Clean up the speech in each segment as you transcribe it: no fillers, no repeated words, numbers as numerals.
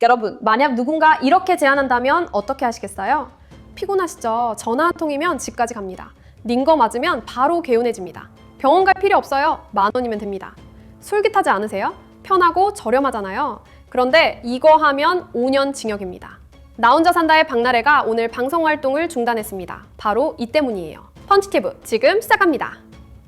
여러분, 만약 누군가 이렇게 제안한다면 어떻게 하시겠어요? 피곤하시죠? 전화 한 통이면 집까지 갑니다. 링거 맞으면 바로 개운해집니다. 병원 갈 필요 없어요. 10,000원이면 됩니다. 솔깃하지 않으세요? 편하고 저렴하잖아요. 그런데 이거 하면 5년 징역입니다. 나 혼자 산다의 박나래가 오늘 방송 활동을 중단했습니다. 바로 이 때문이에요. 펀치티브 지금 시작합니다.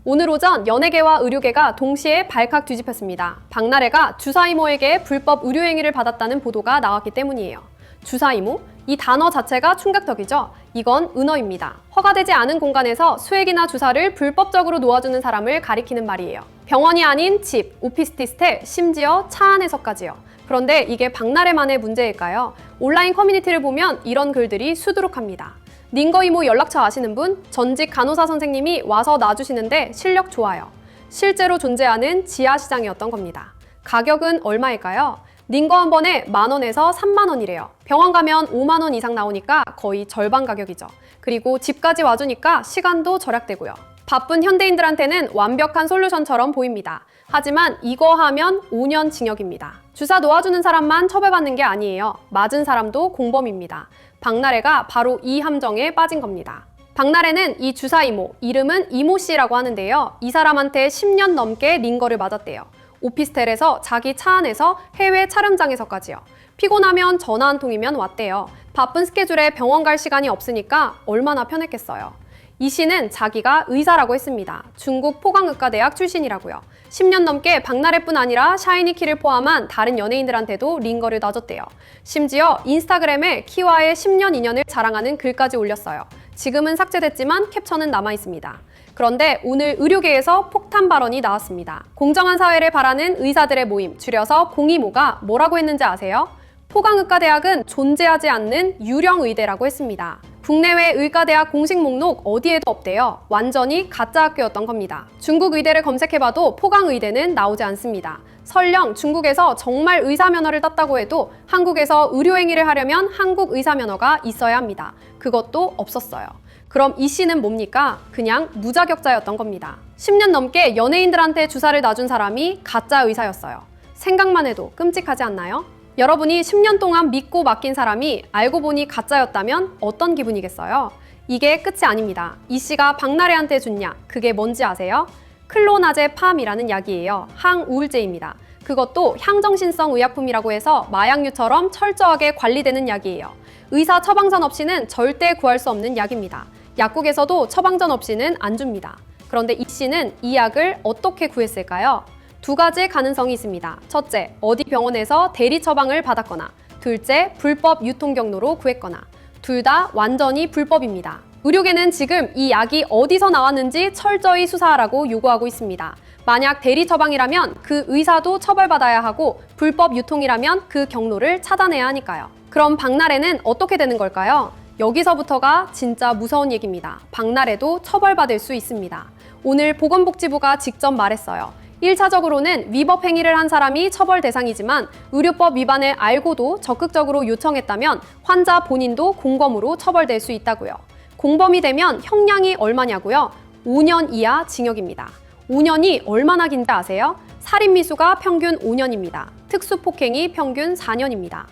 오늘 오전 연예계와 의료계가 동시에 발칵 뒤집혔습니다. 박나래가 주사이모에게 불법 의료행위를 받았다는 보도가 나왔기 때문이에요. 주사이모? 이 단어 자체가 충격적이죠? 이건 은어입니다. 허가되지 않은 공간에서 수액이나 주사를 불법적으로 놓아주는 사람을 가리키는 말이에요. 병원이 아닌 집, 오피스티스텔, 심지어 차 안에서까지요. 그런데 이게 박나래만의 문제일까요? 온라인 커뮤니티를 보면 이런 글들이 수두룩합니다. 링거 이모 연락처 아시는 분? 전직 간호사 선생님이 와서 놔주시는데 실력 좋아요. 실제로 존재하는 지하시장이었던 겁니다. 가격은 얼마일까요? 링거 한 번에 10,000원에서 30,000원이래요. 병원 가면 50,000원 이상 나오니까 거의 절반 가격이죠. 그리고 집까지 와주니까 시간도 절약되고요. 바쁜 현대인들한테는 완벽한 솔루션처럼 보입니다. 하지만 이거 하면 5년 징역입니다. 주사 놓아주는 사람만 처벌받는 게 아니에요. 맞은 사람도 공범입니다. 박나래가 바로 이 함정에 빠진 겁니다. 박나래는 이 주사 이모, 이름은 이모 씨라고 하는데요. 이 사람한테 10년 넘게 링거를 맞았대요. 오피스텔에서 자기 차 안에서 해외 촬영장에서까지요. 피곤하면 전화 한 통이면 왔대요. 바쁜 스케줄에 병원 갈 시간이 없으니까 얼마나 편했겠어요. 이 씨는 자기가 의사라고 했습니다. 중국 포강의과대학 출신이라고요. 10년 넘게 박나래뿐 아니라 샤이니키를 포함한 다른 연예인들한테도 링거를 놔줬대요. 심지어 인스타그램에 키와의 10년 인연을 자랑하는 글까지 올렸어요. 지금은 삭제됐지만 캡처는 남아있습니다. 그런데 오늘 의료계에서 폭탄 발언이 나왔습니다. 공정한 사회를 바라는 의사들의 모임, 줄여서 공의모가 뭐라고 했는지 아세요? 포강의과대학은 존재하지 않는 유령 의대라고 했습니다. 국내외 의과대학 공식 목록 어디에도 없대요. 완전히 가짜 학교였던 겁니다. 중국 의대를 검색해봐도 포강의대는 나오지 않습니다. 설령 중국에서 정말 의사면허를 땄다고 해도 한국에서 의료행위를 하려면 한국 의사면허가 있어야 합니다. 그것도 없었어요. 그럼 이 씨는 뭡니까? 그냥 무자격자였던 겁니다. 10년 넘게 연예인들한테 주사를 놔준 사람이 가짜 의사였어요. 생각만 해도 끔찍하지 않나요? 여러분이 10년 동안 믿고 맡긴 사람이 알고 보니 가짜였다면 어떤 기분이겠어요? 이게 끝이 아닙니다. 이 씨가 박나래한테 줬냐? 그게 뭔지 아세요? 클로나제팜이라는 약이에요. 항우울제입니다. 그것도 향정신성 의약품이라고 해서 마약류처럼 철저하게 관리되는 약이에요. 의사 처방전 없이는 절대 구할 수 없는 약입니다. 약국에서도 처방전 없이는 안 줍니다. 그런데 이 씨는 이 약을 어떻게 구했을까요? 두 가지 가능성이 있습니다. 첫째, 어디 병원에서 대리 처방을 받았거나, 둘째, 불법 유통 경로로 구했거나, 둘 다 완전히 불법입니다. 의료계는 지금 이 약이 어디서 나왔는지 철저히 수사하라고 요구하고 있습니다. 만약 대리 처방이라면 그 의사도 처벌받아야 하고 불법 유통이라면 그 경로를 차단해야 하니까요. 그럼 박나래는 어떻게 되는 걸까요? 여기서부터가 진짜 무서운 얘기입니다. 박나래도 처벌받을 수 있습니다. 오늘 보건복지부가 직접 말했어요. 1차적으로는 위법 행위를 한 사람이 처벌 대상이지만 의료법 위반을 알고도 적극적으로 요청했다면 환자 본인도 공범으로 처벌될 수 있다고요. 공범이 되면 형량이 얼마냐고요? 5년 이하 징역입니다. 5년이 얼마나 긴지 아세요? 살인미수가 평균 5년입니다. 특수폭행이 평균 4년입니다.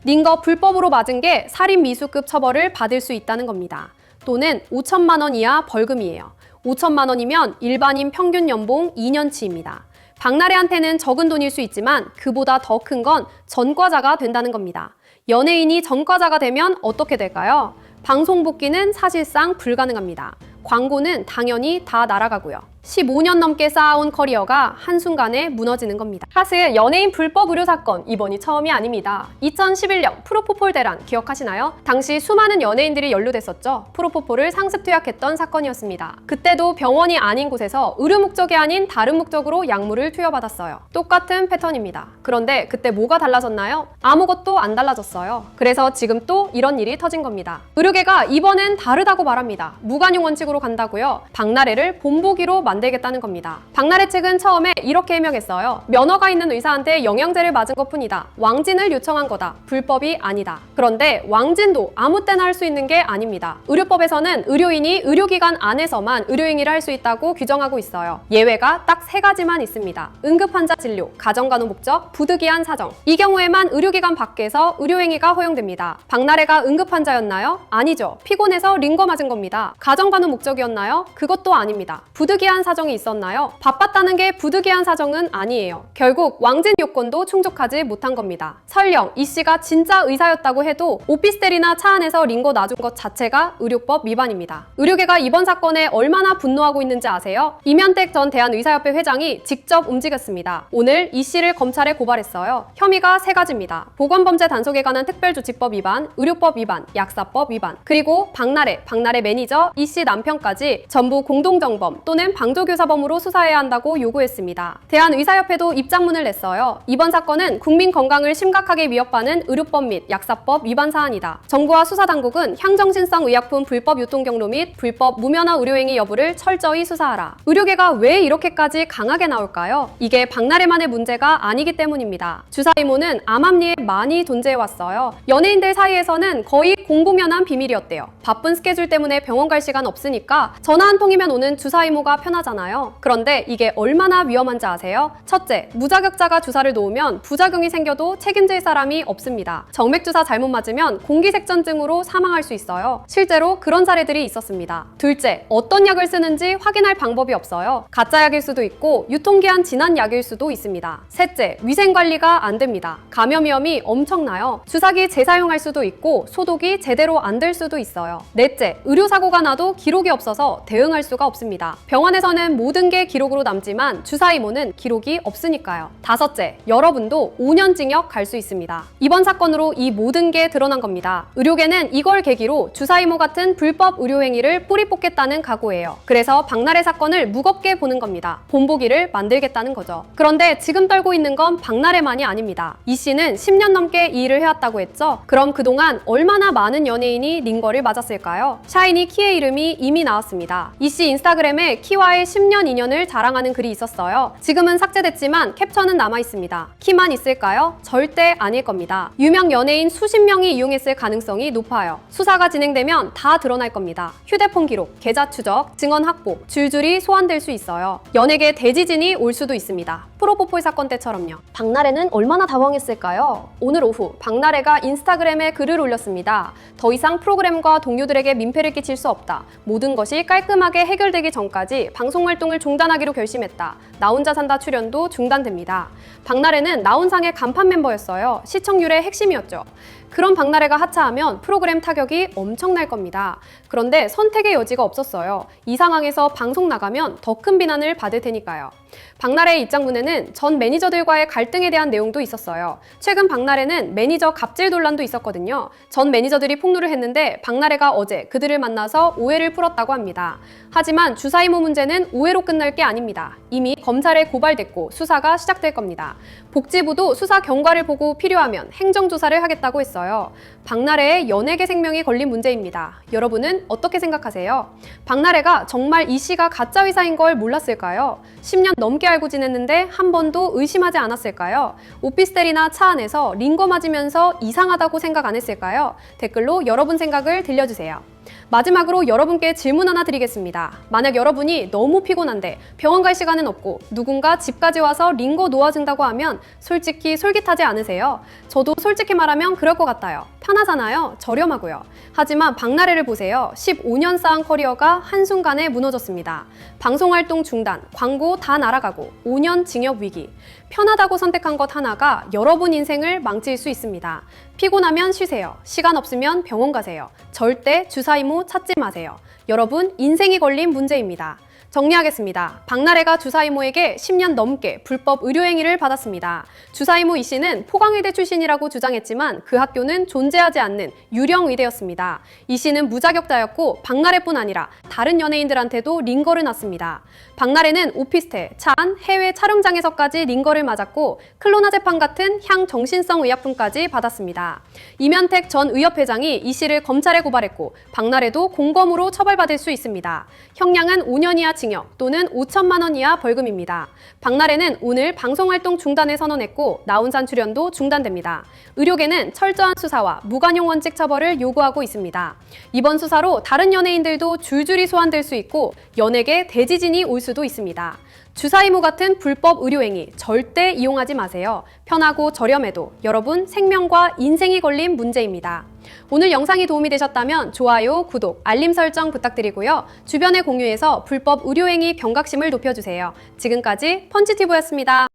링거 불법으로 맞은 게 살인미수급 처벌을 받을 수 있다는 겁니다. 또는 5천만 원 이하 벌금이에요. 5천만 원이면 일반인 평균 연봉 2년치입니다. 박나래한테는 적은 돈일 수 있지만 그보다 더 큰 건 전과자가 된다는 겁니다. 연예인이 전과자가 되면 어떻게 될까요? 방송 복귀는 사실상 불가능합니다. 광고는 당연히 다 날아가고요. 15년 넘게 쌓아온 커리어가 한순간에 무너지는 겁니다. 사실 연예인 불법 의료 사건 이번이 처음이 아닙니다. 2011년 프로포폴 대란 기억하시나요? 당시 수많은 연예인들이 연루됐었죠. 프로포폴을 상습 투약했던 사건이었습니다. 그때도 병원이 아닌 곳에서 의료 목적이 아닌 다른 목적으로 약물을 투여받았어요. 똑같은 패턴입니다. 그런데 그때 뭐가 달라졌나요? 아무것도 안 달라졌어요. 그래서 지금 또 이런 일이 터진 겁니다. 의료계가 이번엔 다르다고 말합니다. 무관용 원칙으로 간다고요. 박나래를 본보기로 만들겠다는 겁니다. 박나래 측은 처음에 이렇게 해명했어요. 면허가 있는 의사한테 영양제를 맞은 것뿐이다. 왕진을 요청한 거다. 불법이 아니다. 그런데 왕진도 아무 때나 할 수 있는 게 아닙니다. 의료법에서는 의료인이 의료기관 안에서만 의료행위를 할 수 있다고 규정하고 있어요. 예외가 딱 3가지만 있습니다. 응급환자 진료, 가정간호 목적, 부득이한 사정. 이 경우에만 의료기관 밖에서 의료행위가 허용됩니다. 박나래가 응급환자였나요? 아니죠. 피곤해서 링거 맞은 겁니다. 가정간호 목적이었나요? 그것도 아닙니다. 부득이한 사정이 있었나요? 바빴다는 게 부득이한 사정은 아니에요. 결국 왕진 요건도 충족하지 못한 겁니다. 설령 이 씨가 진짜 의사였다고 해도 오피스텔이나 차 안에서 링거 놔준 것 자체가 의료법 위반입니다. 의료계가 이번 사건에 얼마나 분노하고 있는지 아세요? 이면택 전 대한의사협회 회장이 직접 움직였습니다. 오늘 이 씨를 검찰에 고발했어요. 혐의가 3가지입니다. 보건범죄 단속에 관한 특별조치법 위반, 의료법 위반, 약사법 위반, 그리고 박나래 매니저, 이 씨 남편까지 전부 공동정범 또는 방조교사범으로 수사해야 한다고 요구했습니다. 대한의사협회도 입장문을 냈어요. 이번 사건은 국민 건강을 심각하게 위협하는 의료법 및 약사법 위반 사안이다. 정부와 수사당국은 향정신성 의약품 불법 유통 경로 및 불법 무면허 의료행위 여부를 철저히 수사하라. 의료계가 왜 이렇게까지 강하게 나올까요? 이게 박나래만의 문제가 아니기 때문입니다. 주사 이모는 암암리에 많이 존재해왔어요. 연예인들 사이에서는 거의 공공연한 비밀이었대요. 바쁜 스케줄 때문에 병원 갈 시간 없으니까 전화 한 통이면 오는 주사 이모가 편하잖아요. 그런데 이게 얼마나 위험한지 아세요? 첫째, 무자격자가 주사를 놓으면 부작용이 생겨도 책임질 사람이 없습니다. 정맥주사 잘못 맞으면 공기색전증으로 사망할 수 있어요. 실제로 그런 사례들이 있었습니다. 둘째, 어떤 약을 쓰는지 확인할 방법이 없어요. 가짜 약일 수도 있고 유통기한 지난 약일 수도 있습니다. 셋째, 위생관리가 안 됩니다. 감염 위험이 엄청나요. 주사기 재사용할 수도 있고 소독이 제대로 안 될 수도 있어요. 넷째, 의료사고가 나도 기록이 없어서 대응할 수가 없습니다. 병원에서는 모든 게 기록으로 남지만 주사 이모는 기록이 없으니까요. 다섯째, 여러분도 5년 징역 갈 수 있습니다. 이번 사건으로 이 모든 게 드러난 겁니다. 의료계는 이걸 계기로 주사 이모 같은 불법 의료행위를 뿌리 뽑겠다는 각오예요. 그래서 박나래 사건을 무겁게 보는 겁니다. 본보기를 만들겠다는 거죠. 그런데 지금 떨고 있는 건 박나래만이 아닙니다. 이 씨는 10년 넘게 이 일을 해왔다고 했죠? 그럼 그동안 얼마나 많은 연예인이 링거를 맞았을까요? 샤이니 키의 이름이 이미 나왔습니다. 이 씨 인스타그램에 키와의 10년 인연을 자랑하는 글이 있었어요. 지금은 삭제됐지만 캡처는 남아있습니다. 키만 있을까요? 절대 아닐 겁니다. 유명 연예인 수십 명이 이용했을 가능성이 높아요. 수사가 진행되면 다 드러날 겁니다. 휴대폰 기록, 계좌 추적, 증언 확보, 줄줄이 소환될 수 있어요. 연예계 대지진이 올 수도 있습니다. 프로포폴 사건 때처럼요. 박나래는 얼마나 당황했을까요? 오늘 오후 박나래가 인스타그램에 글을 올렸습니다. 더 이상 프로그램과 동료들에게 민폐를 끼칠 수 없다. 모든 것이 깔끔하게 해결되기 전까지 방송 활동을 중단하기로 결심했다. 나 혼자 산다 출연도 중단됩니다. 박나래는 나온상의 간판 멤버였어요. 시청률의 핵심이었죠. 그런 박나래가 하차하면 프로그램 타격이 엄청날 겁니다. 그런데 선택의 여지가 없었어요. 이 상황에서 방송 나가면 더 큰 비난을 받을 테니까요. 박나래의 입장문에는 전 매니저들과의 갈등에 대한 내용도 있었어요. 최근 박나래는 매니저 갑질 논란도 있었거든요. 전 매니저들이 폭로를 했는데 박나래가 어제 그들을 만나서 오해를 풀었다고 합니다. 하지만 주사 이모 문제는 오해로 끝날 게 아닙니다. 이미 검찰에 고발됐고 수사가 시작될 겁니다. 복지부도 수사 경과를 보고 필요하면 행정조사를 하겠다고 했어요. 박나래의 연예계 생명이 걸린 문제입니다. 여러분은 어떻게 생각하세요? 박나래가 정말 이 씨가 가짜 의사인 걸 몰랐을까요? 10년 넘게 알고 지냈는데 한 번도 의심하지 않았을까요? 오피스텔이나 차 안에서 링거 맞으면서 이상하다고 생각 안 했을까요? 댓글로 여러분 생각을 들려주세요. 마지막으로 여러분께 질문 하나 드리겠습니다. 만약 여러분이 너무 피곤한데 병원 갈 시간은 없고 누군가 집까지 와서 링거 놓아준다고 하면 솔직히 솔깃하지 않으세요? 저도 솔직히 말하면 그럴 것 같아요. 편하잖아요. 저렴하고요. 하지만 박나래를 보세요. 15년 쌓은 커리어가 한순간에 무너졌습니다. 방송활동 중단, 광고 다 날아가고 5년 징역 위기. 편하다고 선택한 것 하나가 여러분 인생을 망칠 수 있습니다. 피곤하면 쉬세요. 시간 없으면 병원 가세요. 절대 주사 이모 찾지 마세요. 여러분 인생이 걸린 문제입니다. 정리하겠습니다. 박나래가 주사 이모에게 10년 넘게 불법 의료행위를 받았습니다. 주사 이모 이 씨는 포강의대 출신이라고 주장했지만 그 학교는 존재하지 않는 유령의대였습니다. 이 씨는 무자격자였고 박나래뿐 아니라 다른 연예인들한테도 링거를 놨습니다. 박나래는 오피스텔, 차 안, 해외 촬영장에서까지 링거를 맞았고 클로나제판 같은 향정신성 의약품까지 받았습니다. 이면택 전 의협회장이 이 씨를 검찰에 고발했고 박나래도 공범으로 처벌받을 수 있습니다. 형량은 5년 이하 징역 또는 5천만 원 이하 벌금입니다. 박나래는 오늘 방송활동 중단을 선언했고 나온산 출연도 중단됩니다. 의료계는 철저한 수사와 무관용 원칙 처벌을 요구하고 있습니다. 이번 수사로 다른 연예인들도 줄줄이 소환될 수 있고 연예계 대지진이 올 수도 있습니다. 주사이모 같은 불법 의료행위 절대 이용하지 마세요. 편하고 저렴해도 여러분 생명과 인생이 걸린 문제입니다. 오늘 영상이 도움이 되셨다면 좋아요, 구독, 알림 설정 부탁드리고요. 주변에 공유해서 불법 의료행위 경각심을 높여주세요. 지금까지 펀치티브였습니다.